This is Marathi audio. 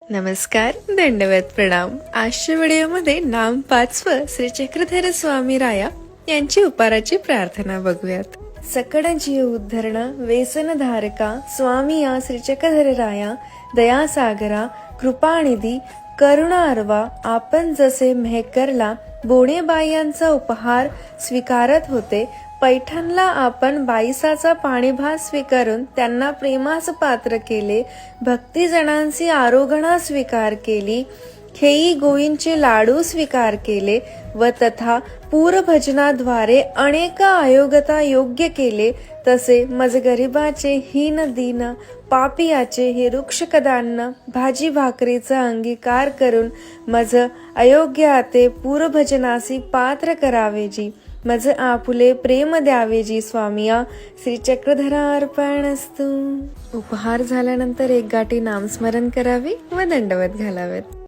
नमस्कार, दंडवत प्रणाम. आजच्या व्हिडिओमध्ये नाम 5वं श्री चक्रधर स्वामी राया यांची उपाराची प्रार्थना बघूयात. सकळ जीव उद्धरण व्यसन धारका स्वामी या श्री चक्रधर राया दयासागरा कृपानिधी करुणा अर्वा आपण जसे मेहकरला बोणेबाईयांचा उपहार स्वीकारत होते. पैठणला आपण बाईसाचा पाणीभात स्वीकारून त्यांना प्रेमास पात्र केले. भक्तिजनांची आरोगणा स्वीकार केली. खेई गोईंचे लाडू स्वीकार केले व तथा पूरभजनाद्वारे अनेक आयोगता योग्य केले. तसे मज गरिबाचे हीन दीन पापियाचे हे वृक्ष कदान्न भाजी भाकरीचा अंगीकार करून मज अयोग्य आते पूरभजनासी पात्र करावेजी. मज आपुले प्रेम द्यावेजी स्वामिया श्री चक्रधरार्पणस्तु. उपहार झाल्यानंतर एक गाठी नामस्मरण करावे व दंडवत घालावेत.